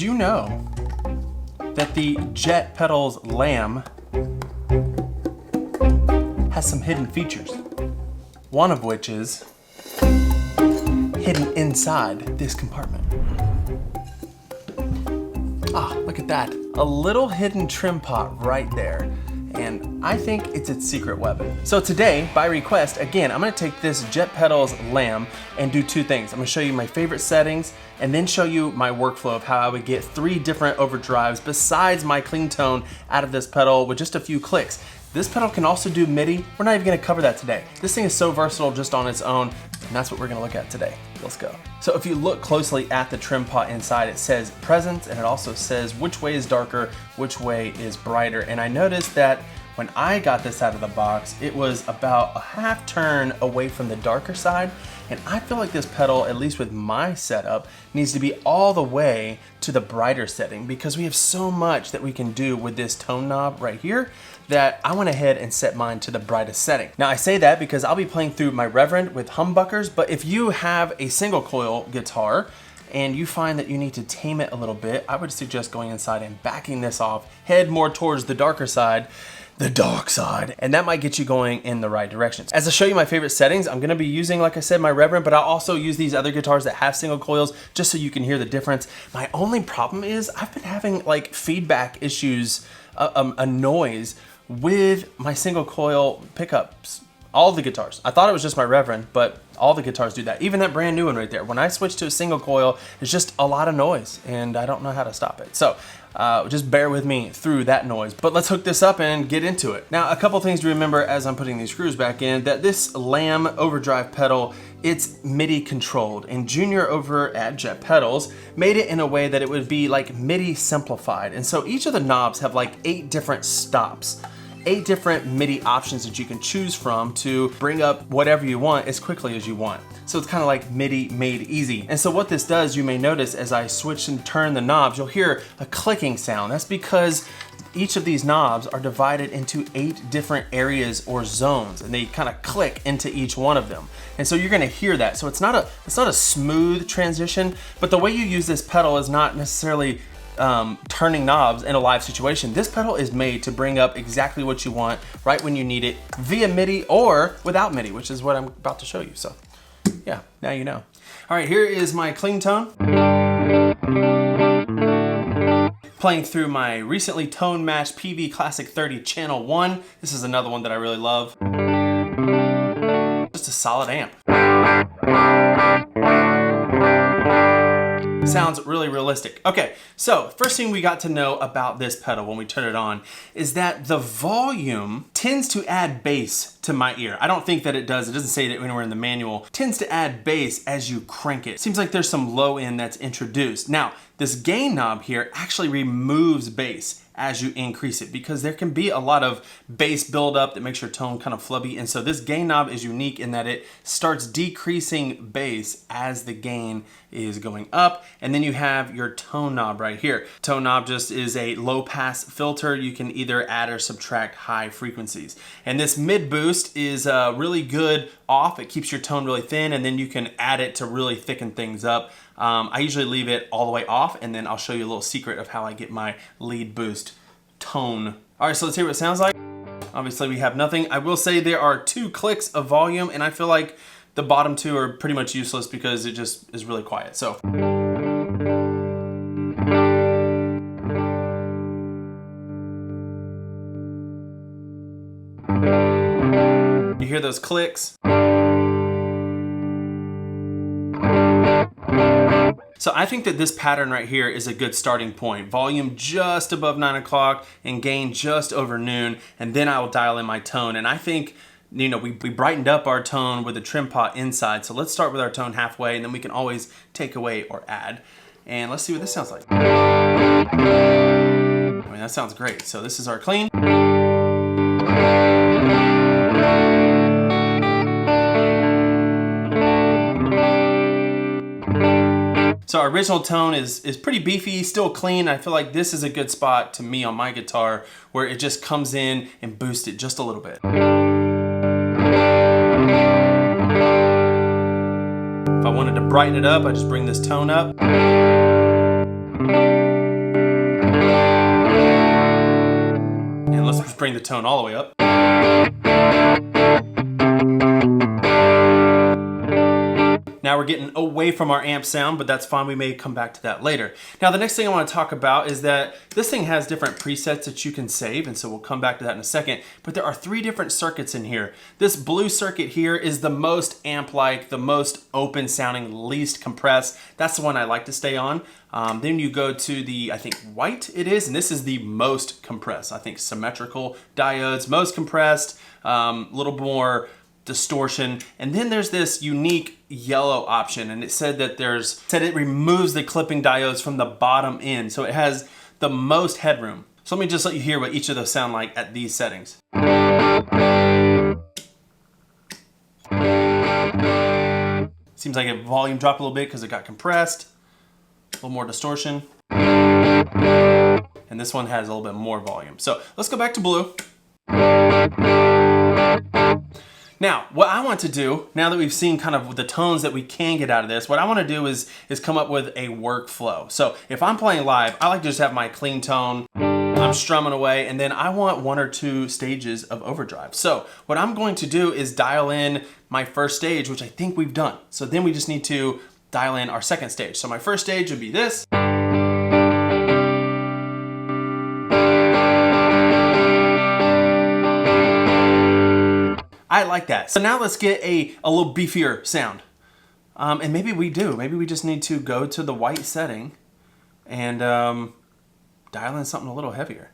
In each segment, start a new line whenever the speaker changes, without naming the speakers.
you know that the Jet Pedals Lamb has some hidden features? One of which is hidden inside this compartment. Ah, look at that. A little hidden trim pot right there. And I think it's its secret weapon. So today, by request, again, I'm gonna take this Jet Pedals Lamb and do two things. I'm gonna show you my favorite settings and then show you my workflow of how I would get 3 different overdrives besides my clean tone out of this pedal with just a few clicks. This pedal can also do MIDI. We're not even gonna cover that today. This thing is so versatile just on its own, and that's what we're gonna look at today. Let's go. So if you look closely at the trim pot inside, it says presence, and it also says which way is darker, which way is brighter. And I noticed that when I got this out of the box, it was about a half turn away from the darker side. And I feel like this pedal, at least with my setup, needs to be all the way to the brighter setting because we have so much that we can do with this tone knob right here that I went ahead and set mine to the brightest setting. Now I say that because I'll be playing through my Reverend with humbuckers, but if you have a single coil guitar and you find that you need to tame it a little bit, I would suggest going inside and backing this off, head more towards the darker side, the dark side, and that might get you going in the right directions. As I show you my favorite settings, I'm gonna be using, like I said, my Reverend, but I'll also use these other guitars that have single coils just so you can hear the difference. My only problem is I've been having like feedback issues, a noise with my single coil pickups. All the guitars. I thought it was just my Reverend, but all the guitars do that. Even that brand new one right there. When I switch to a single coil, it's just a lot of noise and I don't know how to stop it. So just bear with me through that noise. But let's hook this up and get into it. Now, a couple things to remember as I'm putting these screws back in, that this Lamb overdrive pedal, it's MIDI controlled, and Junior over at Jet Pedals made it in a way that it would be like MIDI simplified. And so each of the knobs have like 8 different stops. 8 different MIDI options that you can choose from to bring up whatever you want as quickly as you want. So it's kind of like MIDI made easy. And so what this does, you may notice as I switch and turn the knobs, you'll hear a clicking sound. That's because each of these knobs are divided into 8 different areas or zones, and they kind of click into each one of them. And so you're gonna hear that. So it's not a smooth transition, but the way you use this pedal is not necessarily turning knobs in a live situation. This pedal is made to bring up exactly what you want right when you need it via MIDI or without MIDI, which is what I'm about to show you. So yeah, now you know. All right, here is my clean tone. Playing through my recently tone matched PV Classic 30 Channel 1. This is another one that I really love. Just a solid amp. Sounds really realistic. Okay, so first thing we got to know about this pedal when we turn it on is that the volume tends to add bass to my ear. I don't think that it does. It doesn't say that anywhere in the manual. It tends to add bass as you crank it. Seems like there's some low end that's introduced. Now, this gain knob here actually removes bass as you increase it because there can be a lot of bass buildup that makes your tone kind of flubby. And so this gain knob is unique in that it starts decreasing bass as the gain is going up. And then you have your tone knob right here. Tone knob just is a low pass filter. You can either add or subtract high frequencies. And this mid boost is really good off. It keeps your tone really thin, and then you can add it to really thicken things up. I usually leave it all the way off, and then I'll show you a little secret of how I get my lead boost tone. All right, so let's hear what it sounds like. Obviously we have nothing. I will say there are 2 clicks of volume, and I feel like the bottom 2 are pretty much useless because it just is really quiet. So. You hear those clicks? So I think that this pattern right here is a good starting point. Volume just above 9 o'clock and gain just over noon, and then I will dial in my tone. And I think, you know, we brightened up our tone with the trim pot inside. So let's start with our tone halfway, and then we can always take away or add. And let's see what this sounds like. I mean, that sounds great. So this is our clean. So our original tone is pretty beefy, still clean. I feel like this is a good spot to me on my guitar where it just comes in and boosts it just a little bit. If I wanted to brighten it up, I just bring this tone up. let's just bring the tone all the way up. Now we're getting away from our amp sound, but that's fine. We may come back to that later. Now the next thing I want to talk about is that this thing has different presets that you can save, and so we'll come back to that in a second. But there are 3 different circuits in here. This blue circuit here is the most amp-like, the most open sounding, least compressed. That's the one I like to stay on. Then you go to the, I think white it is, and this is the most compressed. I think symmetrical diodes, most compressed, little more distortion. And then there's this unique yellow option, and it said that it removes the clipping diodes from the bottom end, so it has the most headroom. So let me just let you hear what each of those sound like at these settings. Seems like a volume drop a little bit because it got compressed, a little more distortion, and this one has a little bit more volume. So let's go back to blue. Now, what I want to do, now that we've seen kind of the tones that we can get out of this, what I want to do is come up with a workflow. So if I'm playing live, I like to just have my clean tone, I'm strumming away, and then I want 1 or 2 stages of overdrive. So what I'm going to do is dial in my first stage, which I think we've done. So then we just need to dial in our second stage. So my first stage would be this. I like that. So now let's get a little beefier sound. And maybe we do. Maybe we just need to go to the white setting and dial in something a little heavier.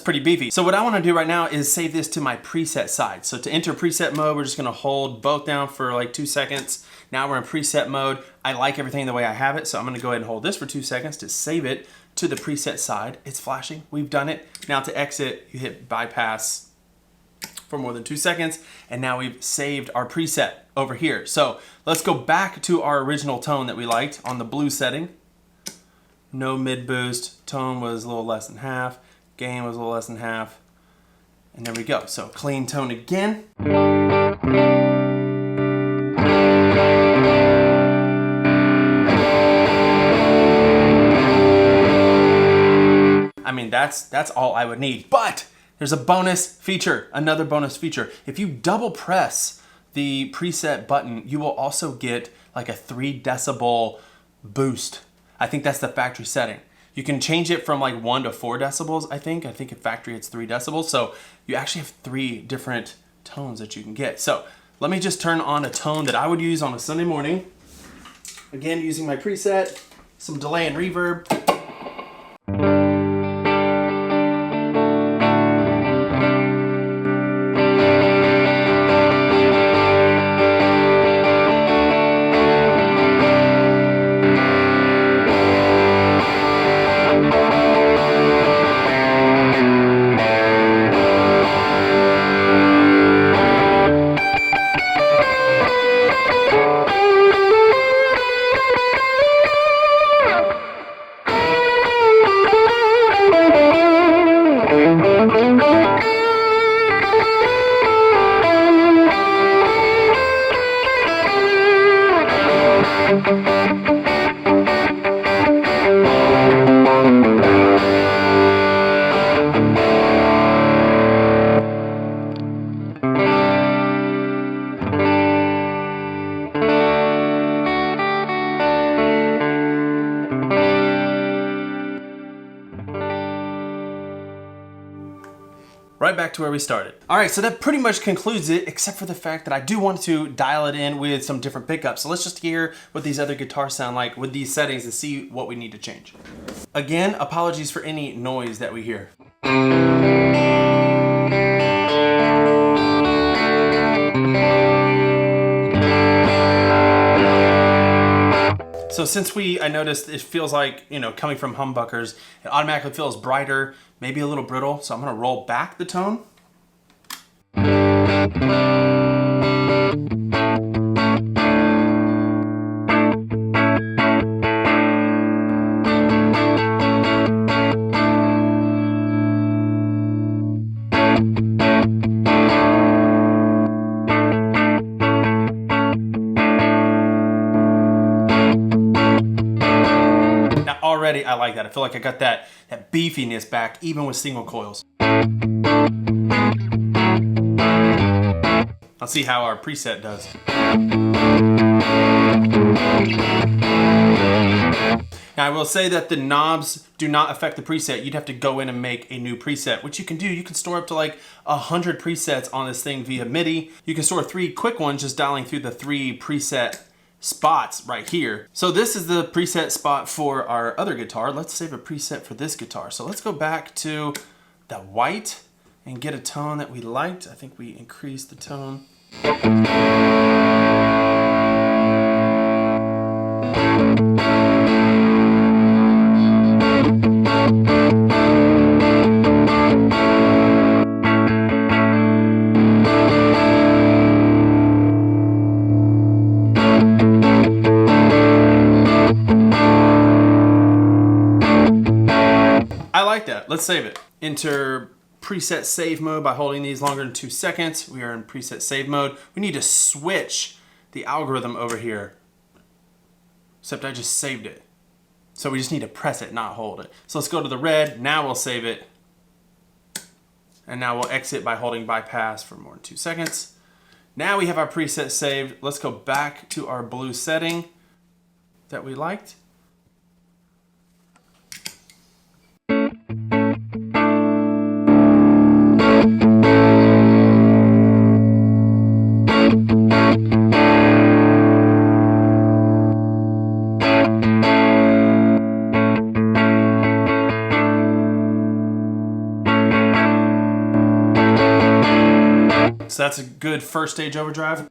Pretty beefy. So what I want to do right now is save this to my preset side. So to enter preset mode, we're just going to hold both down for like 2 seconds. Now we're in preset mode. I like everything the way I have it, so I'm going to go ahead and hold this for 2 seconds to save it to the preset side. It's flashing. We've done it. Now to exit, you hit bypass for more than 2 seconds, and now we've saved our preset over here. So let's go back to our original tone that we liked on the blue setting. No mid boost. Tone was a little less than half. Gain was a little less than half. And there we go. So clean tone again. I mean, that's all I would need. But there's a bonus feature, another bonus feature. If you double press the preset button, you will also get like a 3 decibel boost. I think that's the factory setting. You can change it from like 1 to 4 decibels, I think. I think at factory it's 3 decibels. So you actually have 3 different tones that you can get. So let me just turn on a tone that I would use on a Sunday morning. Again, using my preset, some delay and reverb. Right back to where we started. All right, so that pretty much concludes it, except for the fact that I do want to dial it in with some different pickups. So let's just hear what these other guitars sound like with these settings and see what we need to change. Again, apologies for any noise that we hear. So since I noticed it feels like, coming from humbuckers, it automatically feels brighter, maybe a little brittle. So I'm gonna roll back the tone. Now already I like that. I feel like I got that beefiness back even with single coils. Let's see how our preset does. Now I will say that the knobs do not affect the preset. You'd have to go in and make a new preset, which you can do. You can store up to like 100 presets on this thing via MIDI. You can store 3 quick ones just dialing through the 3 preset spots right here. So this is the preset spot for our other guitar. Let's save a preset for this guitar. So let's go back to the white and get a tone that we liked. I think we increased the tone. I like that. Let's save it. Enter preset save mode by holding these longer than 2 seconds. We are in preset save mode. We need to switch the algorithm over here. Except I just saved it. So we just need to press it, not hold it. So let's go to the red. Now we'll save it. And now we'll exit by holding bypass for more than 2 seconds. Now we have our preset saved. Let's go back to our blue setting that we liked. So that's a good first stage overdrive.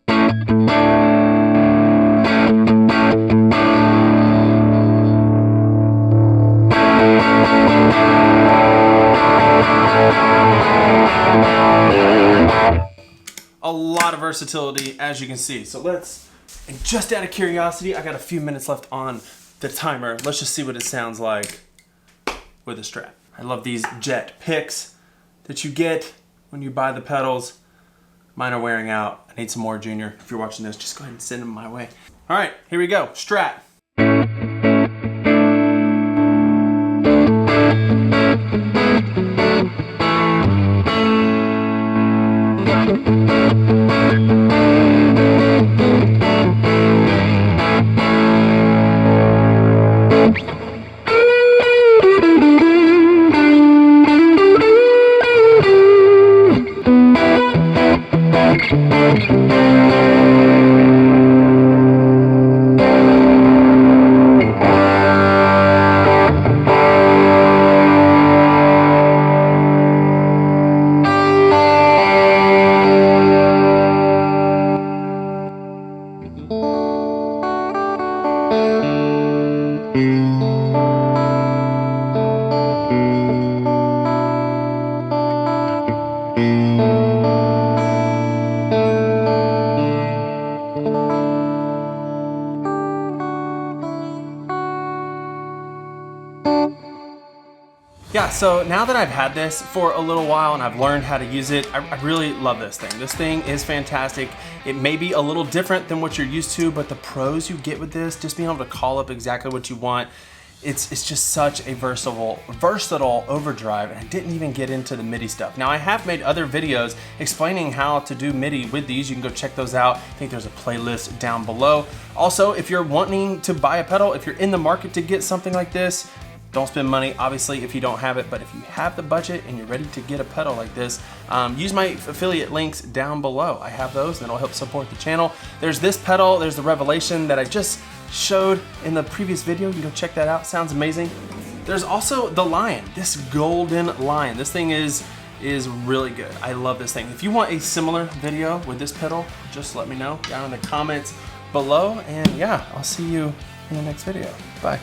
A lot of versatility, as you can see. So let's, and just out of curiosity, I got a few minutes left on the timer. Let's just see what it sounds like with a Strat. I love these jet picks that you get when you buy the pedals. Mine are wearing out. I need some more, Junior. If you're watching this, just go ahead and send them my way. All right, here we go. Strat. Yeah, so now that I've had this for a little while and I've learned how to use it, I really love this thing. This thing is fantastic. It may be a little different than what you're used to, but the pros you get with this, just being able to call up exactly what you want, it's just such a versatile overdrive, and I didn't even get into the MIDI stuff. Now I have made other videos explaining how to do MIDI with these. You can go check those out. I think there's a playlist down below. Also, if you're wanting to buy a pedal, if you're in the market to get something like this, don't spend money, obviously, if you don't have it, but if you have the budget and you're ready to get a pedal like this, use my affiliate links down below. I have those and it'll help support the channel. There's this pedal, there's the Revelation that I just showed in the previous video. You can go check that out, sounds amazing. There's also the Lion, this golden Lion. This thing is really good. I love this thing. If you want a similar video with this pedal, just let me know down in the comments below. And yeah, I'll see you in the next video. Bye.